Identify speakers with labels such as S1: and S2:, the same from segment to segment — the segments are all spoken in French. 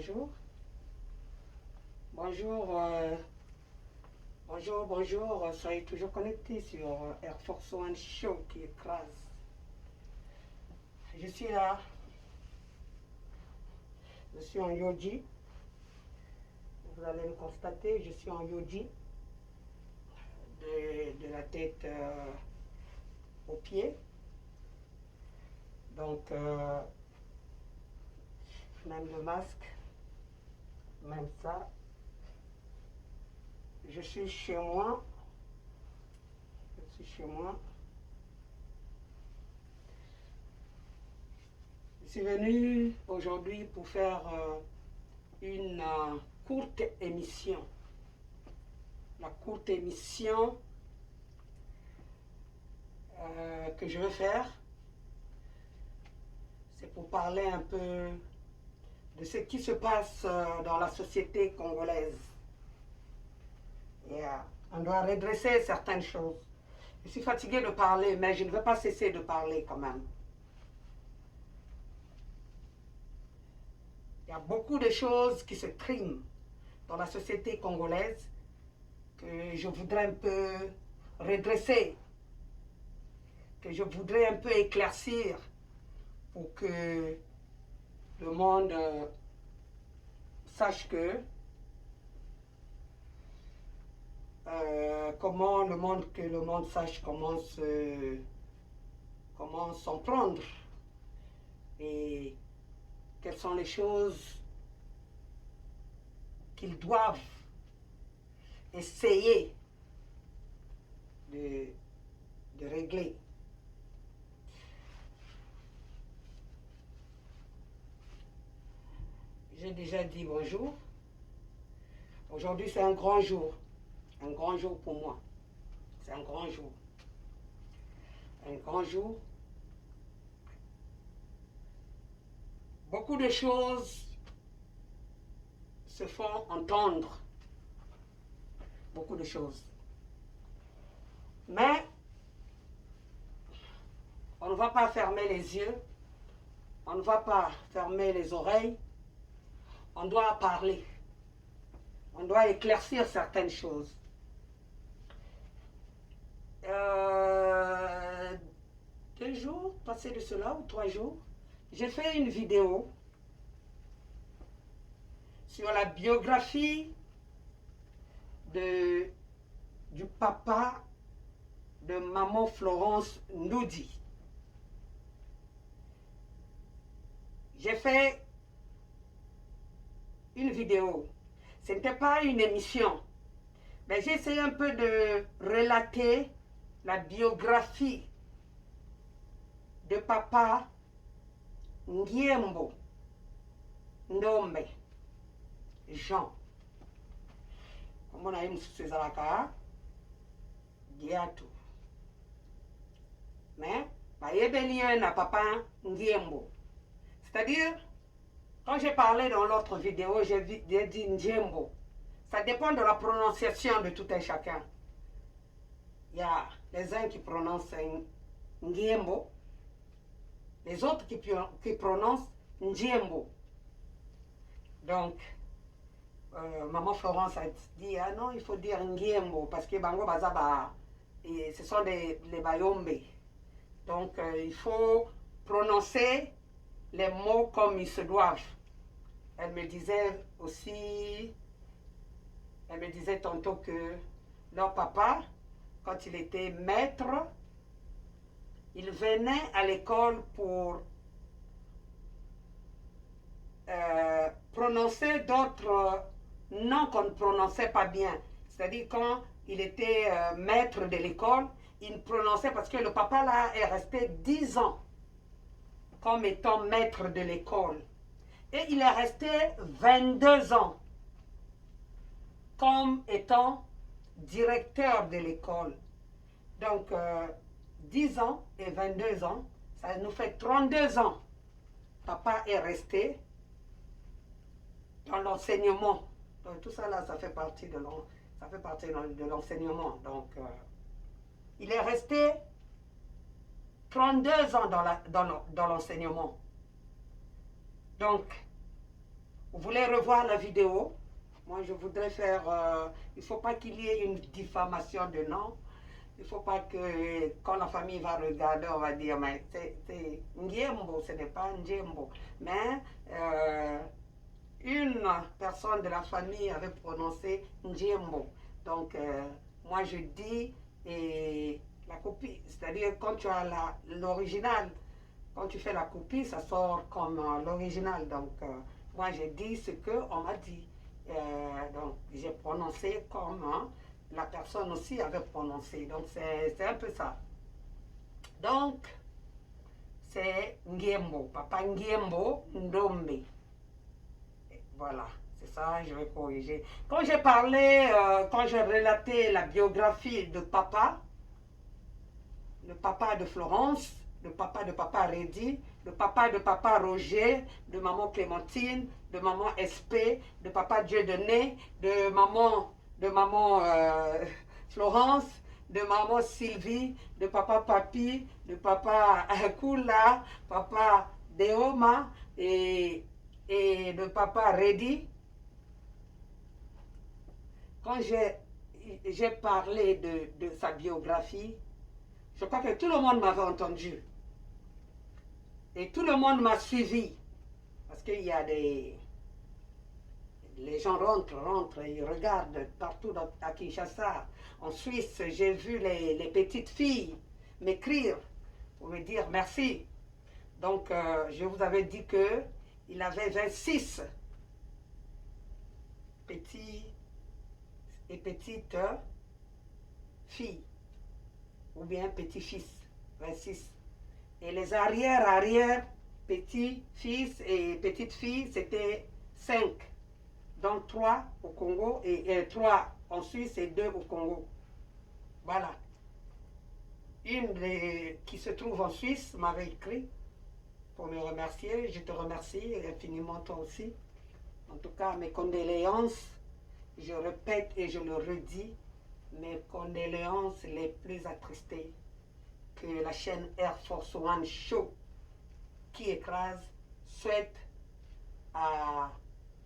S1: bonjour. Bonjour, bonjour. Soyez toujours connectés sur Air Force One Show qui écrase. Je suis là. Je suis en yogi. Vous allez le constater, je suis en yogi. De la tête aux pieds. Donc, même le masque, même ça. Je suis chez moi. Je suis chez moi. Je suis venu aujourd'hui pour faire une courte émission. La courte émission que je veux faire, c'est pour parler un peu de ce qui se passe dans la société congolaise. Et, on doit redresser certaines choses. Je suis fatiguée de parler, mais je ne veux pas cesser de parler quand même. Il y a beaucoup de choses qui se triment dans la société congolaise que je voudrais un peu redresser, que je voudrais un peu éclaircir pour que le monde sache que que le monde sache comment s'en prendre et quelles sont les choses qu'ils doivent essayer de régler. J'ai déjà dit bonjour. Aujourd'hui, c'est un grand jour. Un grand jour pour moi. C'est un grand jour. Un grand jour. Beaucoup de choses se font entendre. Beaucoup de choses. Mais on ne va pas fermer les yeux. On ne va pas fermer les oreilles. On doit parler. On doit éclaircir certaines choses. 2 jours, passé de cela, ou 3 jours, j'ai fait une vidéo sur la biographie du papa de maman Florence Ndoudi. J'ai fait une vidéo. Ce n'était pas une émission, mais j'ai essayé un peu de relater la biographie de papa Ngiembo Ndombe Jean. Comme on a eu Césaraka, Diatou. Mais, na papa Ngiembo. C'est-à-dire, quand j'ai parlé dans l'autre vidéo, j'ai dit Ngiembo. Ça dépend de la prononciation de tout un chacun. Il y a les uns qui prononcent Ngiembo, les autres qui prononcent Ngiembo. Donc, maman Florence a dit, ah non, il faut dire Ngiembo, parce que Bango Bazaba, ce sont les Bayombe. Donc, il faut prononcer les mots comme ils se doivent. Elle me disait aussi, elle me disait tantôt que leur papa, quand il était maître, il venait à l'école pour prononcer d'autres noms qu'on ne prononçait pas bien. C'est-à-dire quand il était maître de l'école, il prononçait, parce que le papa là est resté 10 ans comme étant maître de l'école. Et il est resté 22 ans comme étant directeur de l'école. Donc, 10 ans et 22 ans, ça nous fait 32 ans. Papa est resté dans l'enseignement. Donc, tout ça là, ça fait partie de l'enseignement. Donc, il est resté 32 ans dans l'enseignement. Donc, Vous voulez revoir la vidéo? Moi, je voudrais faire... il ne faut pas qu'il y ait une diffamation de nom. Il ne faut pas que quand la famille va regarder, on va dire, mais c'est Ndiembo, ce n'est pas Ndiembo. Mais une personne de la famille avait prononcé Ndiembo. Donc, moi je dis, et la copie, c'est-à-dire quand tu as l'original, quand tu fais la copie, ça sort comme l'original. Donc, moi j'ai dit ce qu'on m'a dit. Donc, j'ai prononcé comme la personne aussi avait prononcé. Donc, c'est un peu ça. Donc, c'est Ndiembo, Papa Ndiembo Ndombe. Voilà, c'est ça, je vais corriger. Quand j'ai parlé, quand j'ai relaté la biographie de papa, le papa de Florence, le papa de papa Reddy, le papa de papa Roger, de maman Clémentine, de maman SP, de papa Dieudonné, de maman Florence, de maman Sylvie, de papa Papi, de papa Kula, papa Deoma et de papa Reddy. Quand j'ai parlé de sa biographie, je crois que tout le monde m'avait entendu. Et tout le monde m'a suivi. Parce qu'il y a des... Les gens rentrent, ils regardent partout à Kinshasa. En Suisse, j'ai vu les petites filles m'écrire pour me dire merci. Donc, je vous avais dit qu'il avait 26 petits et petites filles, ou bien petits-fils, 26. Et les arrière petits-fils et petites-filles, c'était 5. Donc 3 au Congo, et 3 en Suisse et 2 au Congo. Voilà. Une qui se trouve en Suisse m'avait écrit pour me remercier. Je te remercie infiniment toi aussi. En tout cas, mes condoléances, je répète et je le redis, mes condoléances les plus attristées que la chaîne Air Force One Show qui écrase souhaite à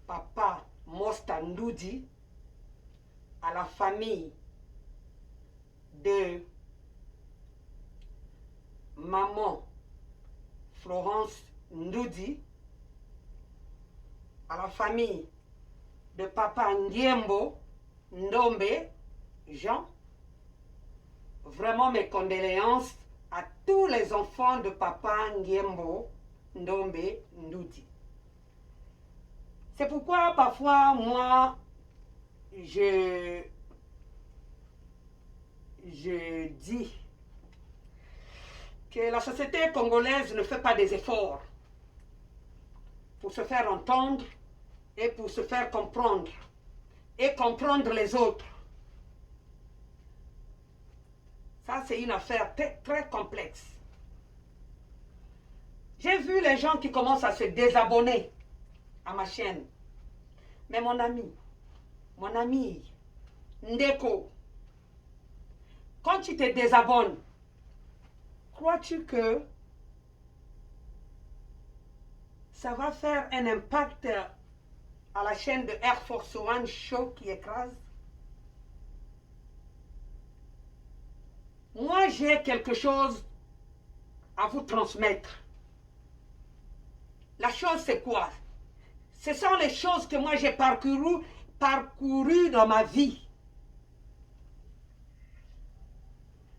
S1: papa Mostandoudi, à la famille de maman Florence Ndoudi, à la famille de papa Ndiembo Ndombe Jean. Vraiment mes condoléances à tous les enfants de papa Ndiembo Ndombe Ndoudi. C'est pourquoi parfois moi je dis que la société congolaise ne fait pas des efforts pour se faire entendre et pour se faire comprendre et comprendre les autres. Ça, c'est une affaire très complexe. J'ai vu les gens qui commencent à se désabonner à ma chaîne. Mais mon ami, Ndeko, quand tu te désabonnes, crois-tu que ça va faire un impact à la chaîne de Air Force One Show qui écrase? Moi, j'ai quelque chose à vous transmettre. La chose, c'est quoi? Ce sont les choses que moi j'ai parcourues dans ma vie.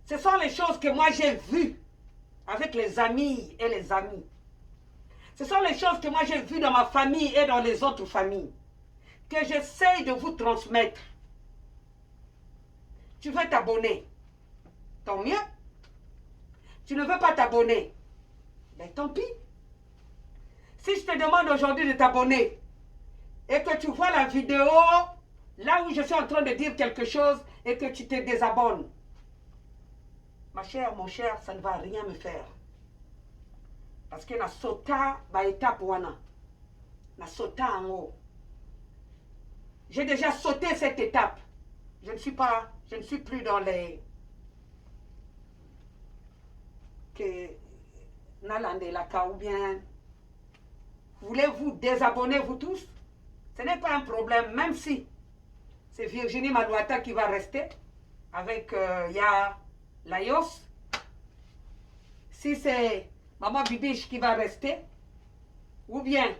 S1: Ce sont les choses que moi j'ai vues avec les amis et les amis. Ce sont les choses que moi j'ai vues dans ma famille et dans les autres familles, que j'essaye de vous transmettre. Tu veux t'abonner, tant mieux. Tu ne veux pas t'abonner, ben tant pis. Si je te demande aujourd'hui de t'abonner et que tu vois la vidéo là où je suis en train de dire quelque chose et que tu te désabonnes, ma chère, mon cher, ça ne va rien me faire. Parce que na sota ba étape wana. Na sota en haut. J'ai déjà sauté cette étape. Je ne suis plus dans les que Nalande Laka ou bien voulez-vous désabonner vous tous? Ce n'est pas un problème, même si c'est Virginie Malouata qui va rester, avec il y a Layos. Si c'est Maman Bibiche qui va rester, ou bien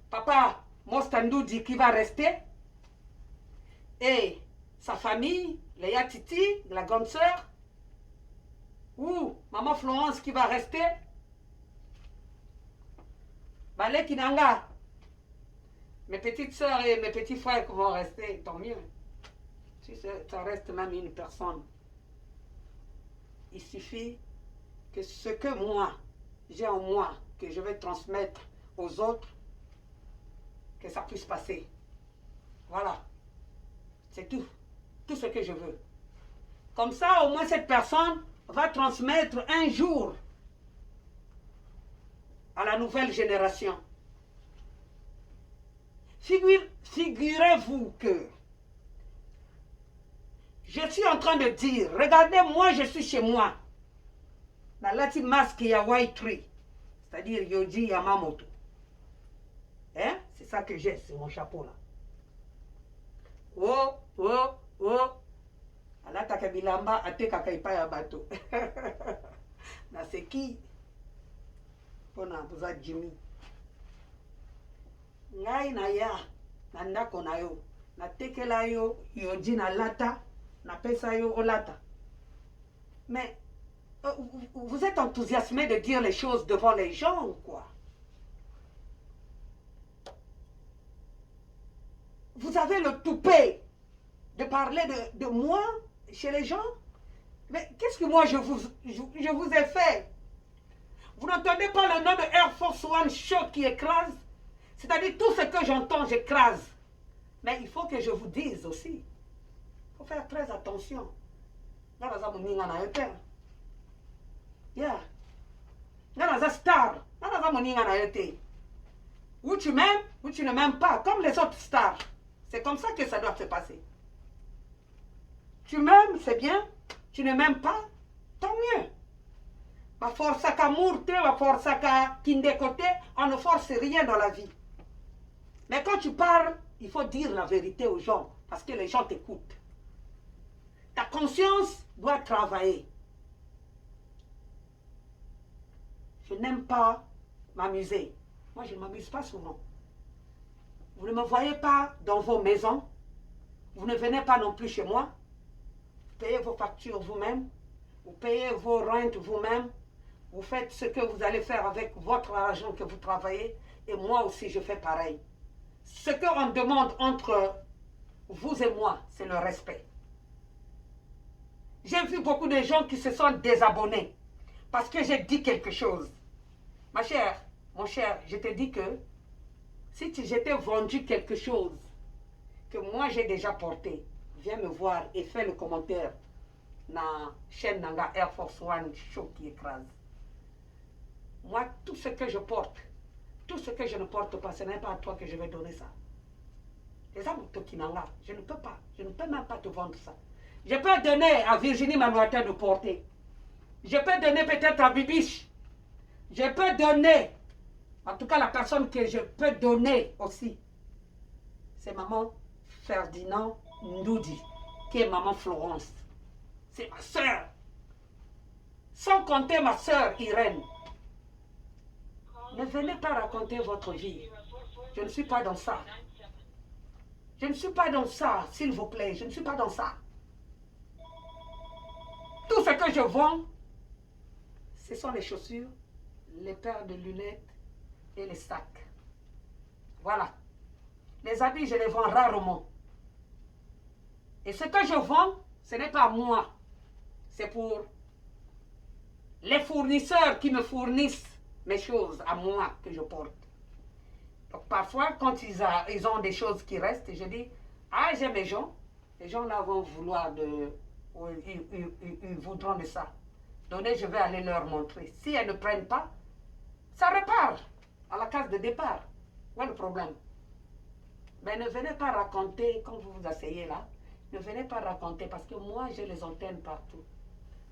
S1: Papa Mostandoudi qui va rester, et sa famille, Léa Titi, la grande sœur, ou Maman Florence qui va rester, Balé Kinanga, mes petites sœurs et mes petits frères qui vont rester, tant mieux. Si ça reste même une personne, il suffit que ce que moi, j'ai en moi, que je vais transmettre aux autres, que ça puisse passer. Voilà. C'est tout. Tout ce que je veux. Comme ça, au moins, cette personne va transmettre un jour à la nouvelle génération. Figurez-vous que je suis en train de dire, regardez, moi, je suis chez moi. Dans la petite masque, il y a White Tree, c'est-à-dire Yoji Yamamoto. Hein? C'est ça que j'ai, c'est mon chapeau là. Oh, oh, oh. Alata kabilamba ate kakaipa ya bato. Na c'est qui? Pona buza Jimmy. Ngai na ya, na ndako na yo. Na tekela yo, Yoji na lata, na pesa yo olata. Mais vous êtes enthousiasmé de dire les choses devant les gens ou quoi? Vous avez le toupet de parler de moi chez les gens? Mais qu'est-ce que moi je vous ai fait? Vous n'entendez pas le nom de Air Force One Show qui écrase? C'est-à-dire tout ce que j'entends, j'écrase. Mais il faut que je vous dise aussi. Il faut faire très attention. Yeah. Nana star. Ou tu m'aimes, ou tu ne m'aimes pas, comme les autres stars. C'est comme ça que ça doit se passer. Tu m'aimes, c'est bien. Tu ne m'aimes pas, tant mieux. Ma force à mourte, ma force à kindekote, on ne force rien dans la vie. Mais quand tu parles, il faut dire la vérité aux gens, parce que les gens t'écoutent. Ta conscience doit travailler. Je n'aime pas m'amuser. Moi, je ne m'amuse pas souvent. Vous ne me voyez pas dans vos maisons. Vous ne venez pas non plus chez moi. Vous payez vos factures vous-même. Vous payez vos rentes vous-même. Vous faites ce que vous allez faire avec votre argent que vous travaillez. Et moi aussi, je fais pareil. Ce qu'on demande entre vous et moi, c'est le respect. J'ai vu beaucoup de gens qui se sont désabonnés parce que j'ai dit quelque chose. Ma chère, mon cher, je te dis que si j'étais vendu quelque chose que moi j'ai déjà porté, viens me voir et fais le commentaire dans la chaîne Nanga Air Force One Show qui écrase. Moi, tout ce que je porte, tout ce que je ne porte pas, ce n'est pas à toi que je vais donner ça. Les hommes Tokinanga, je ne peux pas, je ne peux même pas te vendre ça. Je peux donner à Virginie Malouata de porter. Je peux donner peut-être à Bibiche. Je peux donner, en tout cas la personne que je peux donner aussi, c'est maman Ferdinand Ndoudi, qui est maman Florence. C'est ma soeur. Sans compter ma soeur Irène. Ne venez pas raconter votre vie. Je ne suis pas dans ça. Je ne suis pas dans ça, s'il vous plaît. Je ne suis pas dans ça. Tout ce que je vends, ce sont les chaussures, les paires de lunettes et les sacs. Voilà. Les habits, je les vends rarement. Et ce que je vends, ce n'est pas moi. C'est pour les fournisseurs qui me fournissent mes choses à moi que je porte. Donc parfois, quand ils ont des choses qui restent, je dis, ah, j'ai mes gens. Les gens là vont vouloir de... Ils voudront de ça. Donc je vais aller leur montrer. Si elles ne prennent pas, ça repart à la case de départ. Où est le problème? Mais ne venez pas raconter, quand vous vous asseyez là, ne venez pas raconter parce que moi j'ai les antennes partout.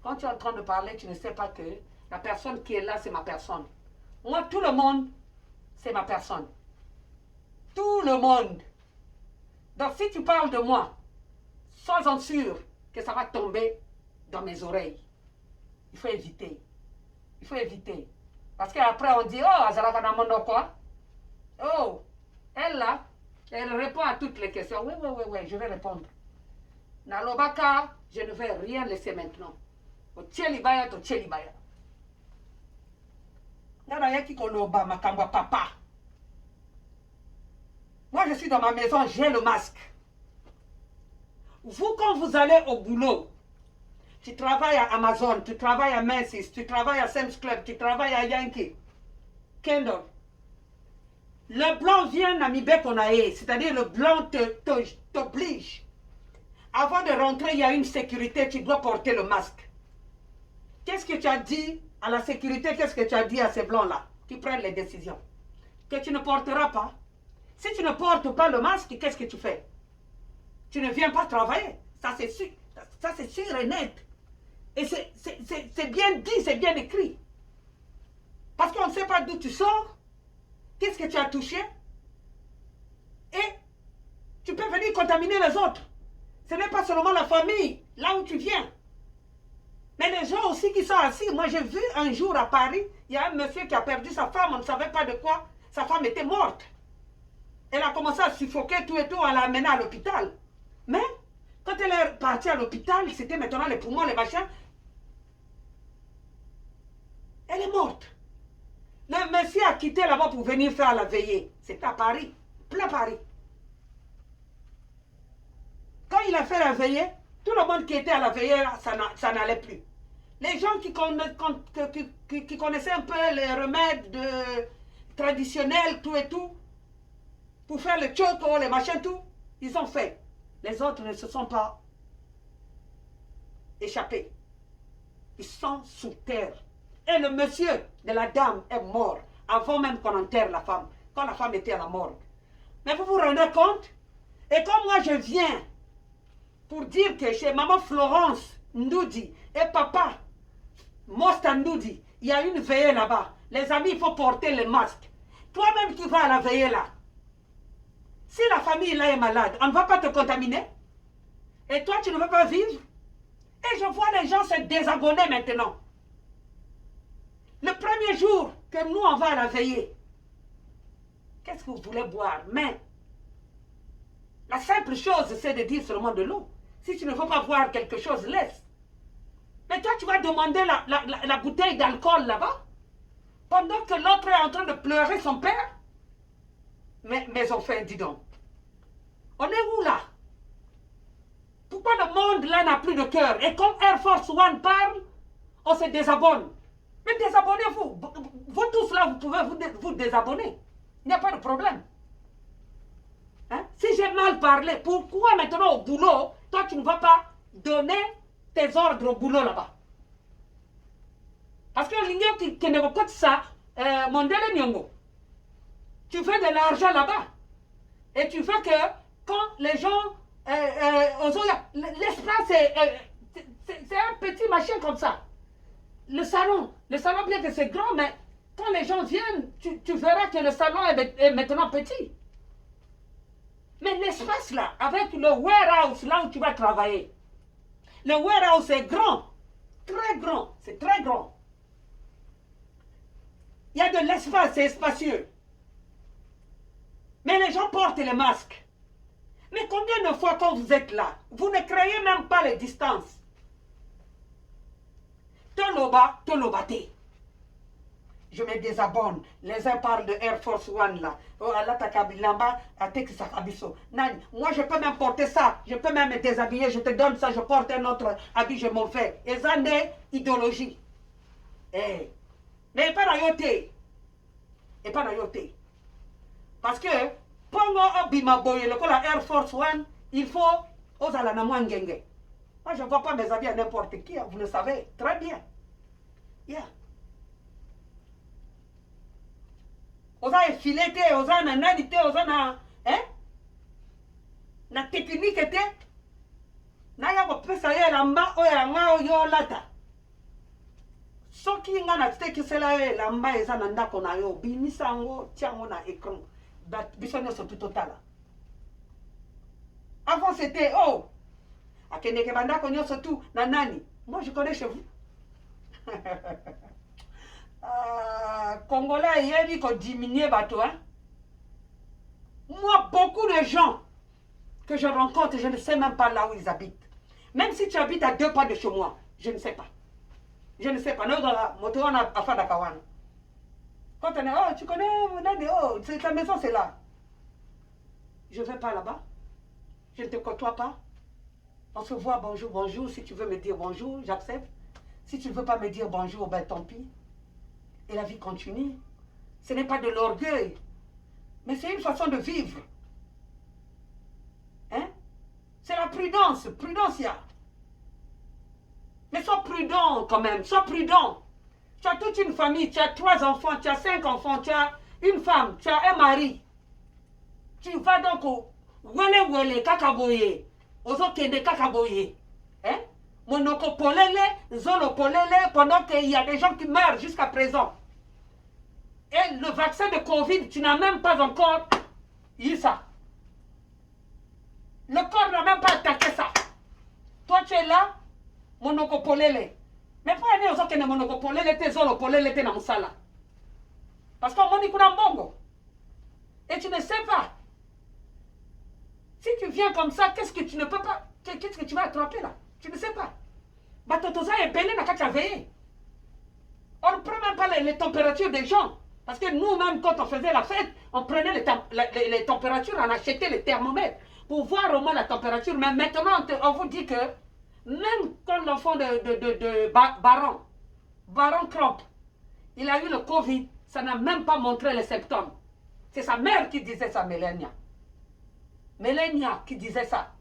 S1: Quand tu es en train de parler, tu ne sais pas que la personne qui est là, c'est ma personne. Moi, tout le monde, c'est ma personne. tout le monde. Donc si tu parles de moi, sois-en sûr que ça va tomber dans mes oreilles. Il faut éviter. Il faut éviter. Parce qu'après on dit, oh, Azalaka Namondo quoi? Oh, elle là, elle répond à toutes les questions. Oui, oui, oui, oui, je vais répondre. Nalobaka, je ne vais rien laisser maintenant. Au Tchelibaya, au Tchelibaya. Papa. Moi, je suis dans ma maison, j'ai le masque. Vous, quand vous allez au boulot, tu travailles à Amazon, tu travailles à Macy's, tu travailles à Sam's Club, tu travailles à Yankee, Kendall. Le blanc vient à Mibekonae, c'est-à-dire le blanc t'oblige. Avant de rentrer, il y a une sécurité, tu dois porter le masque. Qu'est-ce que tu as dit à la sécurité? Qu'est-ce que tu as dit à ces blancs-là qui prennent les décisions? Que tu ne porteras pas. Si tu ne portes pas le masque, qu'est-ce que tu fais? Tu ne viens pas travailler. Ça, c'est sûr. Ça, c'est sûr et net. Et c'est bien dit, c'est bien écrit. Parce qu'on ne sait pas d'où tu sors. Qu'est-ce que tu as touché? Et tu peux venir contaminer les autres. Ce n'est pas seulement la famille, là où tu viens. Mais les gens aussi qui sont assis. Moi, j'ai vu un jour à Paris, il y a un monsieur qui a perdu sa femme, on ne savait pas de quoi. Sa femme était morte. Elle a commencé à suffoquer tout et tout, on l'a amenée à l'hôpital. Mais, quand elle est partie à l'hôpital, c'était maintenant les poumons, les machins. Elle est morte. Le monsieur a quitté là-bas pour venir faire la veillée. C'était à Paris, plein Paris. Quand il a fait la veillée, tout le monde qui était à la veillée, ça n'allait plus. Les gens qui connaissaient un peu les remèdes traditionnels, tout et tout, pour faire le choco, les machins, tout, ils ont fait. Les autres ne se sont pas échappés. Ils sont sous terre. Et le monsieur de la dame est mort avant même qu'on enterre la femme, quand la femme était à la morgue. Mais vous vous rendez compte? Et quand moi je viens pour dire que chez maman Florence Ndoudi et papa Mosta Ndoudi, il y a une veillée là-bas. Les amis, il faut porter le masque. Toi-même qui vas à la veillée là, si la famille là est malade, on ne va pas te contaminer. Et toi, tu ne veux pas vivre. Et je vois les gens se désabonner maintenant. Le premier jour que nous, on va à la veillée, qu'est-ce que vous voulez boire? Mais la simple chose, c'est de dire seulement de l'eau. Si tu ne veux pas boire quelque chose, laisse. Mais toi, tu vas demander la bouteille d'alcool là-bas, pendant que l'autre est en train de pleurer son père. Mais enfin, dis donc, on est où là? Pourquoi le monde là n'a plus de cœur? Et comme Air Force One parle, on se désabonne. Mais désabonnez-vous. Vous tous là, vous pouvez vous désabonner. Il n'y a pas de problème. Hein? Si j'ai mal parlé, pourquoi maintenant au boulot, toi tu ne vas pas donner tes ordres au boulot là-bas? Parce que l'union qui ne veut pas ça, mon délai nyongo. Tu fais de l'argent là-bas. Et tu veux que quand les gens... l'espace, c'est un petit machin comme ça. Le salon bien que c'est grand, mais quand les gens viennent, tu verras que le salon est maintenant petit. Mais l'espace là, avec le warehouse là où tu vas travailler, le warehouse est grand, très grand, c'est très grand. Il y a de l'espace, c'est spacieux. Mais les gens portent les masques. Mais combien de fois quand vous êtes là, vous ne créez même pas les distances? Toloba, tolobate. Je me désabonne. Les uns parlent de Air Force One là. Oh, Allah takabilamba, atekisakabiso. Nani, moi je peux même porter ça. Je peux même me déshabiller. Je te donne ça, je porte un autre habit, je m'en fais. Et ça n'est idéologie. Eh. Mais pas d'ayoté. Et pas d'ayoté. Parce que, pongo abimaboye, le la Air Force One, il faut osala na mwangenge. Moi je ne vois pas mes habits à n'importe qui, vous le savez très bien. Yeah. Osa fileté, osa na nanité, osa na hein? Na technique était. Na ya ko pesa ye lamba o ya nga o yo lata. Soki nga na teki sela ye lamba eza na ndako na yo bimisango tiango na écran. Bissonio c'est tout total. Avant c'était, oh, Akeneke Banda Konyo surtout, Nanani. Moi je connais chez vous. Congolais, il y a dit qu'on diminuait bateau. Hein? Moi, beaucoup de gens que je rencontre, je ne sais même pas là où ils habitent. Même si tu habites à 2 pas de chez moi, je ne sais pas. Je ne sais pas. Nous, dans la moto, on a affaire d'Akawan. Quand on est, oh, tu connais, oh, ta maison, c'est là. Je ne vais pas là-bas. Je ne te côtoie pas. On se voit, bonjour, bonjour. Si tu veux me dire bonjour, j'accepte. Si tu ne veux pas me dire bonjour, ben tant pis. Et la vie continue. Ce n'est pas de l'orgueil, mais c'est une façon de vivre. Hein? C'est la prudence. Prudence, il y a. Mais sois prudent quand même. Sois prudent. Tu as toute une famille, tu as 3 enfants, tu as 5 enfants, tu as une femme, tu as un mari. Tu vas donc au Wele Kakaboye, aux autres de Kakaboye. Hein? Monoko Polele, Zolo Polele, pendant qu'il y a des gens qui meurent jusqu'à présent. Et le vaccin de Covid, tu n'as même pas encore eu ça. Le corps n'a même pas attaqué ça. Toi, tu es là, Monoko Polele. Mais pour aller aux autres qui ne Monoko Polele, t'es Zolo Polele, t'es Namusala. Parce qu'on dit qu'on a un bongo. Et tu ne sais pas. Si tu viens comme ça, qu'est-ce que tu ne peux pas, qu'est-ce que tu vas attraper là? Tu ne sais pas. Batotoza est belé n'a qu'à veiller. On ne prend même pas les températures des gens. Parce que nous-mêmes, quand on faisait la fête, on prenait les températures, on achetait les thermomètres pour voir au moins la température. Mais maintenant, on vous dit que même quand l'enfant de Baron Crump, il a eu le Covid, ça n'a même pas montré les symptômes. C'est sa mère qui disait ça, Mélania. Mélania qui disait ça.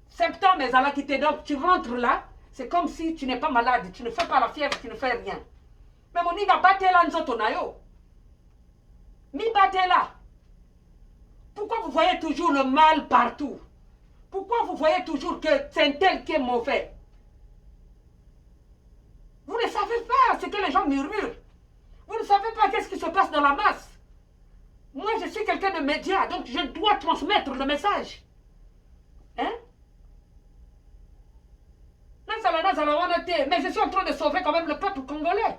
S1: Symptômes, mais alors qui te donc tu rentres là, c'est comme si tu n'es pas malade, tu ne fais pas la fièvre, tu ne fais rien. Mais mon nigga batte là, nzotonayo. Mi batte là. Pourquoi vous voyez toujours le mal partout? Pourquoi vous voyez toujours que c'est un tel qui est mauvais? Vous ne savez pas ce que les gens murmurent. Vous ne savez pas qu'est-ce qui se passe dans la masse. Moi, je suis quelqu'un de média, donc je dois transmettre le message. Hein? Mais je suis en train de sauver quand même le peuple congolais.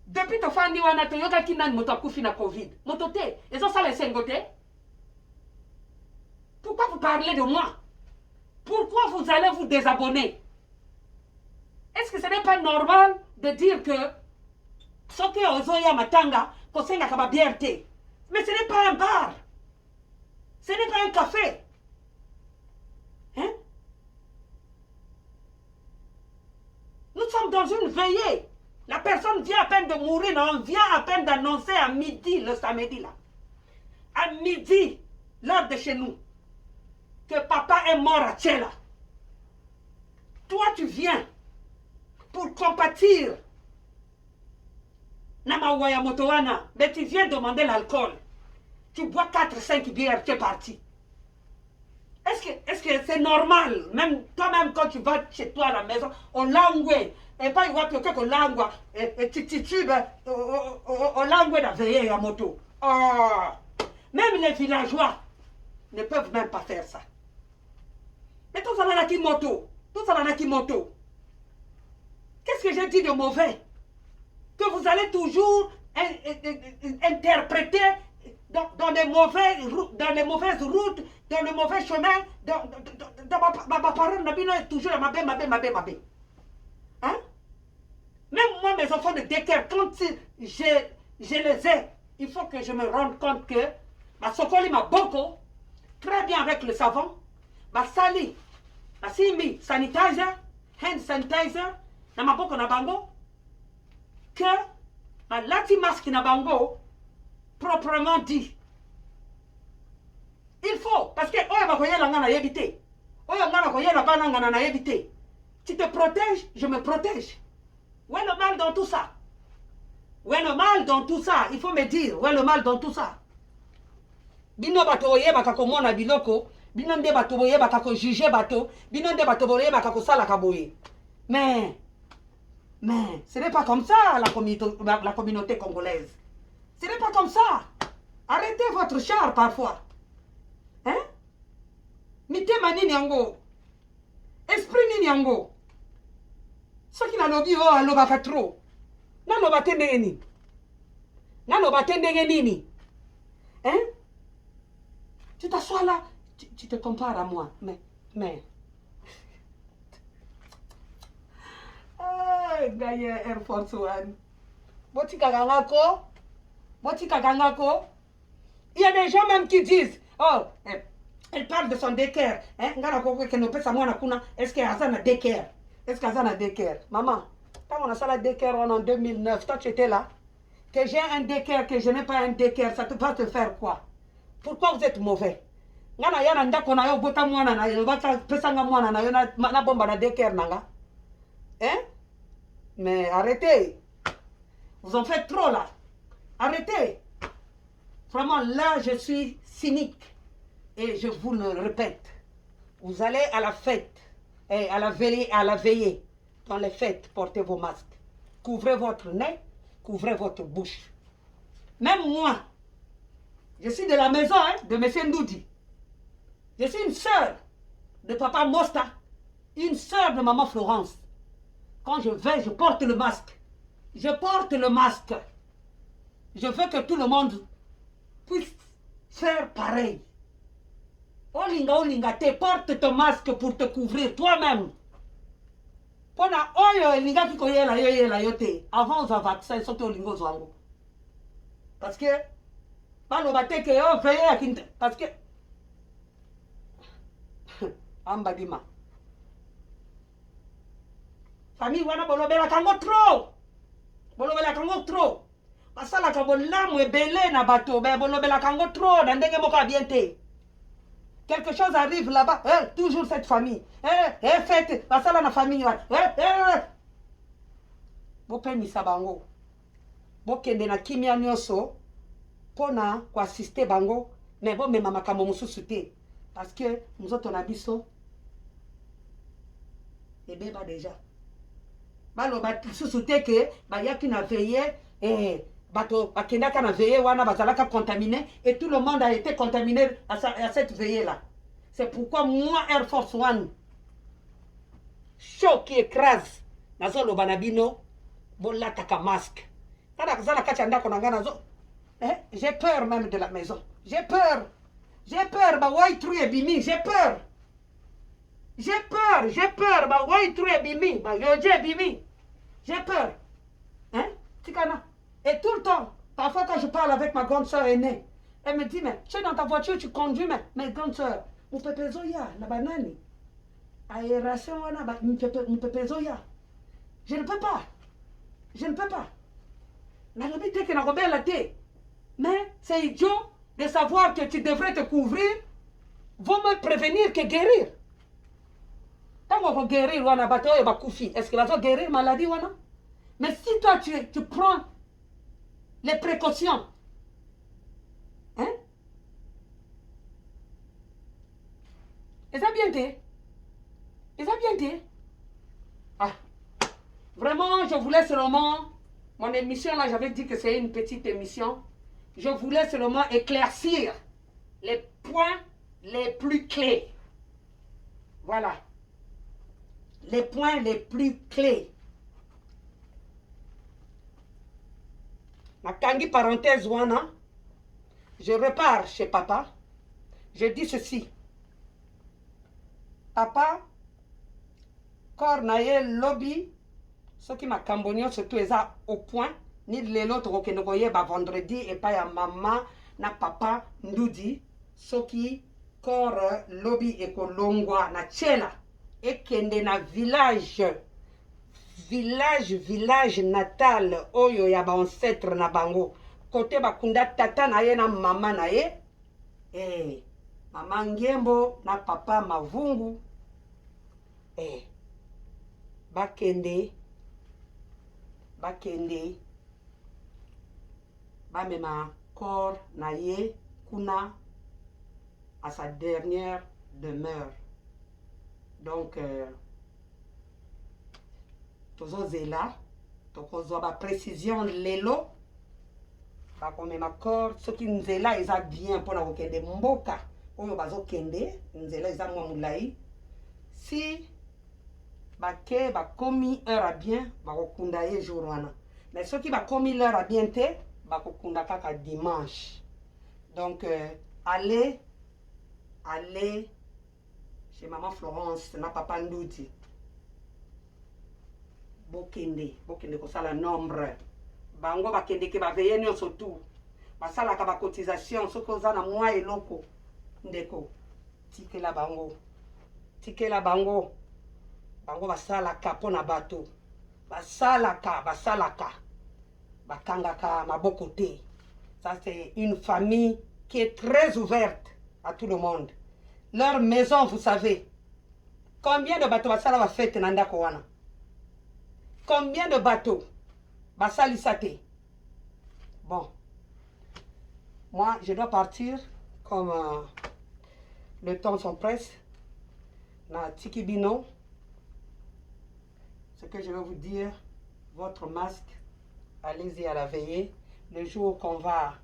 S1: Depuis que Fandi Wana Toyoka Kinan Motakufi na Covid, Motote, ils ont ça les sengoté. Pourquoi vous parlez de moi? Pourquoi vous allez vous désabonner? Est-ce que ce n'est pas normal de dire que Soke Ozoya Matanga, Kosenga Kababierte? Mais ce n'est pas un bar. Ce n'est pas un café. Hein? Nous sommes dans une veillée. La personne vient à peine de mourir, on vient à peine d'annoncer à midi, le samedi là. À midi, l'heure de chez nous, que papa est mort à Tchela. Toi, tu viens pour compatir Namawaya Motowana, mais tu viens demander l'alcool. Tu bois 4-5 bières, tu es parti. Est-ce que c'est normal? Même toi-même, quand tu vas chez toi à la maison, on langue, et pas il voit que langue, et tu titubes, on langue de veiller à moto. Oh. Même les villageois ne peuvent même pas faire ça. Mais tout ça là qui moto, tout ça là qui moto. Qu'est-ce que j'ai dit de mauvais? Que vous allez toujours interpréter dans les mauvaises routes, dans le mauvais chemin, dans ma parole, toujours à mabé. Hein? Même moi, mes enfants de décaire, quand je les ai, il faut que je me rende compte que ma sokoli ma boko, très bien avec le savon, ma sali, ma simi sanitizer, hand sanitizer, na ma boko na bango, que ma lati masque na bango, proprement dit. Il faut, parce que tu te protèges, je me protège. Où est le mal dans tout ça? Où est le mal dans tout ça? Il faut me dire, où est le mal dans tout ça? Bino bato oyeba kako mona biloko, bino nde bato oyeba kako juger bato, bino nde bato oyeba kako sala kaboye. Mais ce n'est pas comme ça la communauté congolaise. Ce n'est pas comme ça. Arrêtez votre char parfois. Hein? Mitema nini yango? Esprit nini yango? Soki nalobi o alobaka trop. Naloba te ndenge nini? Naloba te ndenge nini? Hein? Tu t'assois là, tu te compares à moi. Mais. Ah, Gaïa Air Force One. Boti kagangako. Boti kagangako. Il y a des gens même qui disent, oh, elle parle de son décaire. Hein? Est-ce qu'il y a un décaire? Est-ce qu'il y a un décaire? Maman, quand on a ça la décaire en 2009, toi tu étais là. Que j'ai un décaire, que je n'ai pas un décaire, ça va te faire quoi? Pourquoi vous êtes mauvais? Ngana yana ndako na yo bota mwana na yo bata pesanga mwana na yo na bomba na décaire nanga. Hein? Mais arrêtez. Vous en faites trop là. Arrêtez. Vraiment là je suis cynique. Et je vous le répète. Vous allez à la fête. Et à la veillée. Dans les fêtes, portez vos masques. Couvrez votre nez. Couvrez votre bouche. Même moi. Je suis de la maison de M. Ndoudi. Je suis une sœur de papa Mosta. Une sœur de maman Florence. Quand je vais, je porte le masque. Je porte le masque. Je veux que tout le monde puisse faire pareil. Olinga, te porte ton masque pour te couvrir toi-même. Pona oyo elinga kiko yela yote. Avant aux vaccins, surtout olingo zwango. Parce que balo bateke yo veille à kinte. Parce que ambadima. Famille wana bolobela kango trop. Bolobela kango trop. Basala ka bolamu ebele na bato, be bolobela kango trop na ndenge moko abiente. Quelque chose arrive là-bas, toujours cette famille. Fête, basala na famille. Bopemisa bango. Bokende na kimia nyonso pona ko assister bango, mais bon mema makambo mususu te parce que nous autres na biso ebeba déjà. Baloba susu te ke bayaki na veiller bato bakendaka na veillée wana bazalaka contaminé et tout le monde a été contaminé à cette veillée là. C'est pourquoi moi Air Force One chaud qui écrase nazo loba na bino bolataka masque. Kada kazala kacha ndako na ngana zo. J'ai peur même de la maison. J'ai peur. J'ai peur ba wai tru e bimi, j'ai peur. J'ai peur ba wai tru e bimi, ba yoje bimi. J'ai peur. Hein? Tikana. Et tout le temps, parfois quand je parle avec ma grande soeur aînée, elle me dit, mais tu es dans ta voiture, tu conduis, mais ma grande soeur, mon pépé zoya, la banane, aération, mon pépé zoya. Je ne peux pas. Mais c'est idiot de savoir que tu devrais te couvrir, vaut mieux prévenir que guérir. Tant qu'on va guérir, est-ce que va guérir maladie? Mais si toi tu prends les précautions. Hein? Et ça bien été? Ah. Vraiment, je voulais seulement... Mon émission là, j'avais dit que c'est une petite émission. Je voulais seulement éclaircir les points les plus clés. Voilà. Les points les plus clés. Nakangi parenthèse wana, je repars chez papa. Je dis ceci. Papa, corps naye lobby, ce qui m'a cambonné surtout eza au point, ni l'autre rokendokoye ba vendredi et pas ya maman na papa Ndoudi, ce qui corps lobby et kolongwa na tchela et kende na village natal oyo ya ba ancêtre na bango côté bakunda tata na ye na mama na ye mama Ngembo na papa Mavungu bakende bamema corps na ye kuna à sa dernière demeure. Donc tozozela tokozwa ba précision lelo bakomema corps soki nzela eza bien mpona kokende mboka oyo bazokende nzela eza mwa molai si bake bakomi heure à bien bakokunda ye jour wana mais soki bakomi l'heure à bien te bakokunda kaka dimanche donc allez chez maman Florence na papa Ndoudi bokende kosala nombre bango bakendeke baveye nyonso tu basalaka bacotisation soki oza na mwa eloko ndeko tikela bango basalaka mpona bato basalaka bakangaka maboko te. Ça c'est une famille qui est très ouverte à tout le monde. Leur maison, vous savez combien de bateaux basala ba fête na ndako wana, combien de bateaux basalisa te. Bon, moi je dois partir comme le temps s'en presse na tikibino. Ce que je vais vous dire, votre masque, allez-y à la veillée. Le jour qu'on va,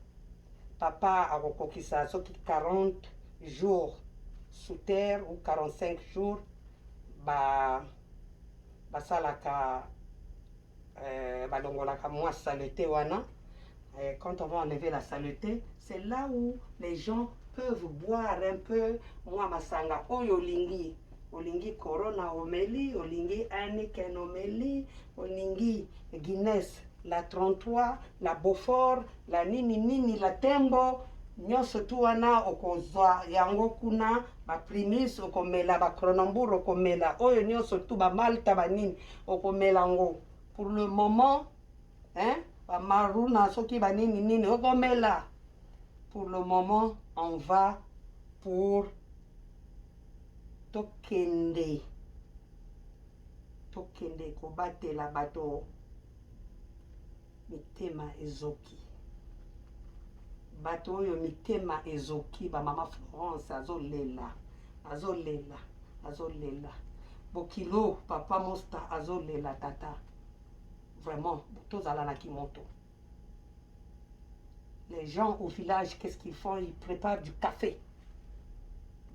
S1: papa a kokokisa soki 40 jours sous terre ou 45 jours, basalaka balongolaka mwa saleté wana. Quand on va enlever la saleté, c'est là où les gens peuvent boire un peu mwa masanga oyo lingi. Olingi Corona omeli, olingi Heineken omeli, olingi Guinness, la 33, la Beaufort, la nini, la Tembo, nyonso tu wana okozwa yango kuna, ba primus okomela, ba Cronenbourg okomela, oyo nyonso tu ba Malta ba nini okomela ngo. Pour le moment, ba Maruna soki ba nini okomela. Pour le moment, on va pour tokende kobatela bato mitema ezoki, bato oyo mitema ezoki, ba mama Florence azolela bokilo papa Mosta azolela tata, vraiment tozala na kimoto. Les gens au village, qu'est-ce qu'ils font? Ils préparent du café,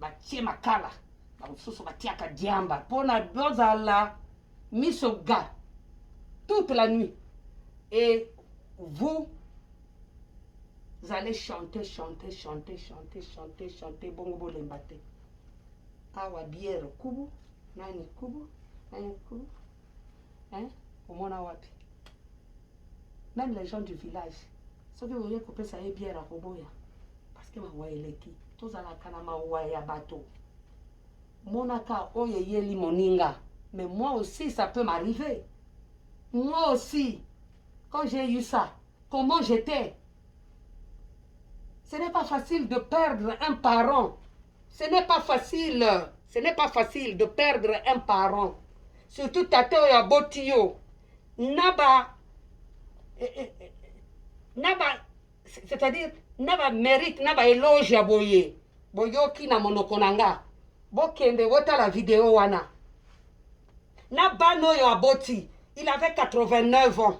S1: batie makala bamosusu batiaka diamba pona bozala misoga toute la nuit, et vous allez chanter bongo bolemba te. Awa bière kubu nani kubu omona wapi? Même les gens du village soki oye kopesa ye bière akoboya parce que mawa eleki tozalaka na mawa ya bato monaka oye yeli moninga. Mais moi aussi ça peut m'arriver. Moi aussi quand j'ai eu ça, comment j'étais? Ce n'est pas facile de perdre un parent. Ce n'est pas facile de perdre un parent. Surtout tate oyo aboti yo. Naba c'est-à-dire naba mérite, naba éloge ya boye. Boyoki na monoko nanga. Bokende wota la vidéo wana. Naba no yo aboti. Il avait 89 ans.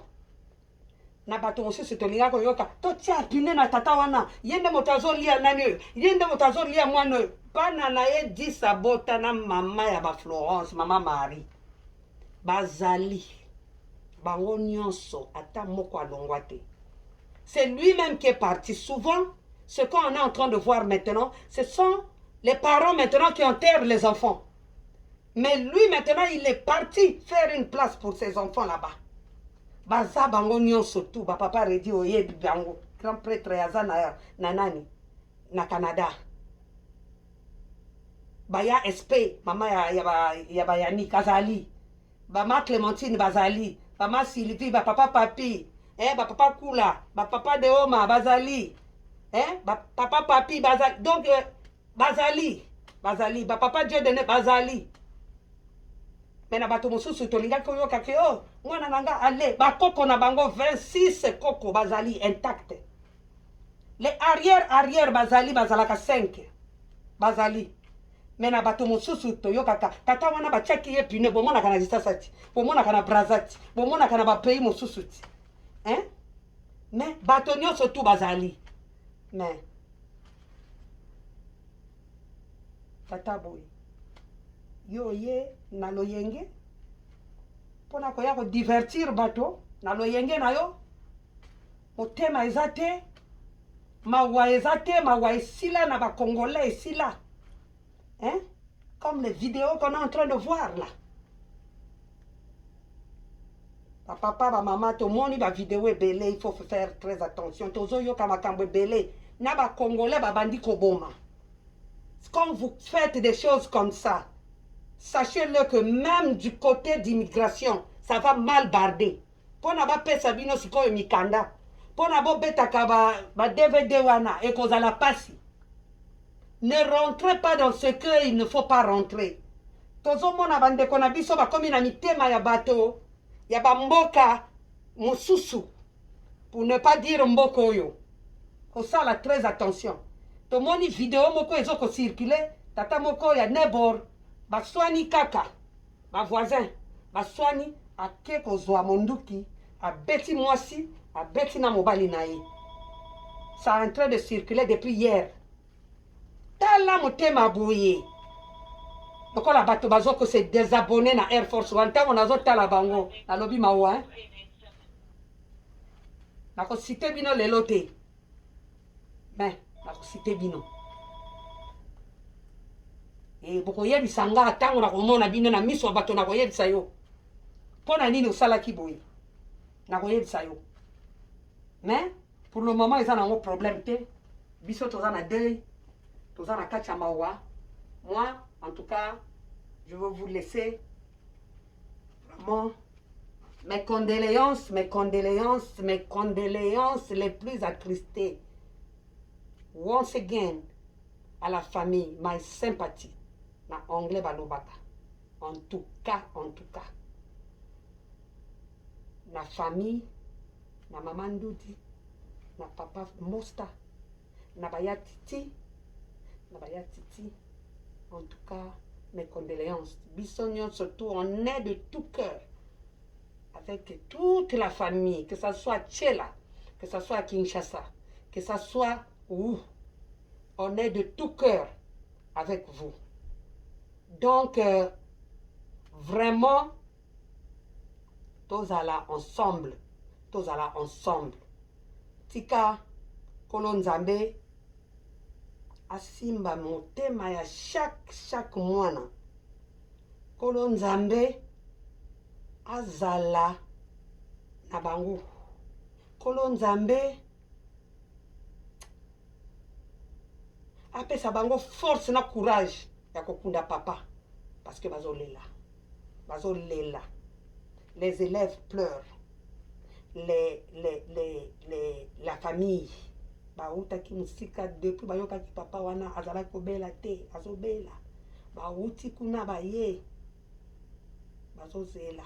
S1: Nabato mosusu tolinga koyoka to tia pine na tata wana yende motazo lia nani yende motazo lia mwana bana na ye 10 abota na mama ya ba Florence, mama Marie bazali bango nyonso ata moko alongwa te. C'est lui-même qui est parti. Souvent ce qu'on est en train de voir maintenant, ce sont les parents maintenant qui enterrent les enfants, mais lui maintenant il est parti faire une place pour ses enfants là-bas. Baza bango nyonso tu ba papa redi oyebi bango grand prêtre yaza na nani na Canada, baya SP mama ya bayani kazali, bama Clémentine bazali, bama Sylvie, ba papa Papi, ba papa Kula, ba papa Deoma bazali, ba papa Papi bazali, donc bazali ba papa Dieudonné bazali. Mais na bato mosusu tolinga koyoka ke o mwana nanga ale bakoko na bango 26 koko bazali intact. Les arrière bazali bazalaka 5 bazali. Mais na bato mosusu toyoka tata wana bachaki ye pine bomona kana Gisasati, bomona kana Brazati, bomona kana ba pays mosusu ti. Mais batonio surtout bazali. Mais tata boy. Yo ye na loyenge. Pona koya ko divertir bato na loyenge na yo. Motema ezate. Mawa ezate, mawa esila na ba congolais esila. Hein? Comme les vidéos qu'on est en train de voir là. Papa, maman, tout le monde va vidéo et belé, il faut faire très attention. Tozo yo kamakambo belé, na ba congolais ba bandi koboma. Quand vous faites des choses comme ça, sachez-le que même du côté d'immigration, ça va mal barder. Pona ba pesa bino sikoyo mikanda. Pona bo betaka ba DVD wana et kozala pasi. Ne rentrez pas dans ce qu'il ne faut pas rentrer. Tozo mona bandeko na biso ba komi na mitema ya bato. Ya ba mboka mususu. Pour ne pas dire mboko oyo. Kosala très attention. Tomoni vidéo moko ezoko circuler. Tata moko ya nebor. Baswani kaka. Ba voisin. Baswani ake kozwa monduki. Abeti mwasi. Abeti na mobali na ye. Ça est en train de circuler depuis hier. Tala motema boye. Lokola bato bazoko se désabonner na Air Force One. Tango nazo tala bango. Na lobi mawa, hein. Nako cité bino lelo te. Mais, nako cité bino. Et boko yebisa nga tango nako mona bino na miso bato nako yebisa yo. Pona nini osalaki boye. Nako yebisa yo. Mais, pour le moment, ils ont un problème te. Biso toza na deuil. Toza na kati ya mawa. Moi, en tout cas, je veux vous laisser vraiment mes condoléances les plus attristées. Once again, à la famille, my sympathy. Na anglais balobaka. En tout cas. La famille, na maman Ndudi, na papa Mosta, na baya Titi. En tout cas, mes condoléances. Bissonion surtout, on est de tout cœur avec toute la famille, que ce soit Tchela, que ce soit Kinshasa, que ce soit où. On est de tout cœur avec vous. Donc, vraiment, tous allons ensemble. Tika, Kolonzambe, asimba motema ya chaque mwana. Kolonzambe azala na bango. Kolonzambe apesa bango force na courage ya kokunda papa parce que bazolela. Les élèves pleurent. La famille bautaki musika depuis bayokaki papa wana azala kobela te azobela bauti kuna baye bazozela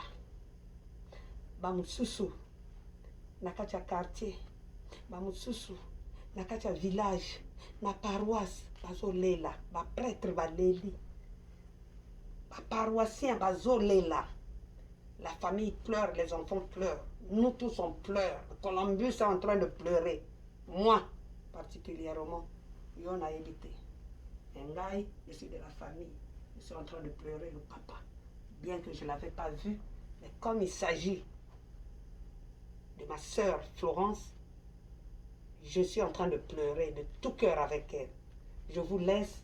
S1: bamususu na kati ya quartier bamususu na kati ya village na paroisse bazolela baprêtre baleli baparoissien bazolela. La famille pleure, les enfants pleurent, nous tous on pleure. Columbus est en train de pleurer. Moi particulièrement, yon a évité. Ngai, je suis de la famille, je suis en train de pleurer le papa, bien que je ne l'avais pas vu, mais comme il s'agit de ma sœur Florence, je suis en train de pleurer de tout cœur avec elle. Je vous laisse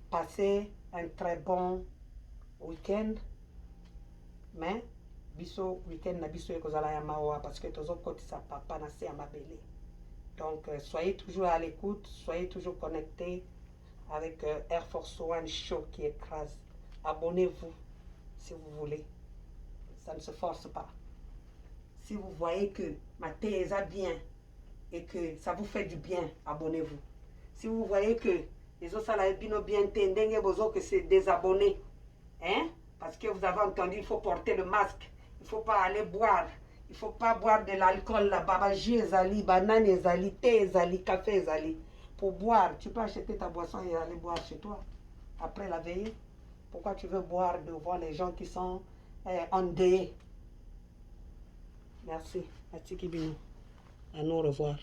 S1: passer un très bon week-end, mais biso week-end na biso ekozala ya mawa parce que tozo kotisa papa na se ya mabele. Donc, soyez toujours à l'écoute, soyez toujours connectés avec Air Force One Show qui écrase. Abonnez-vous si vous voulez. Ça ne se force pas. Si vous voyez que ma thèse est bien et que ça vous fait du bien, abonnez-vous. Si vous voyez que les autres salariés bien tendeng que c'est désabonné, hein? Parce que vous avez entendu, il faut porter le masque, il ne faut pas aller boire. Il ne faut pas boire de l'alcool là, babaji ezali, banane ezali, thé ezali, café ezali. Pour boire, tu peux acheter ta boisson et aller boire chez toi. Après la veillée, pourquoi tu veux boire devant les gens qui sont endeuillés? Merci. Merci Kibino.
S2: À nous revoir.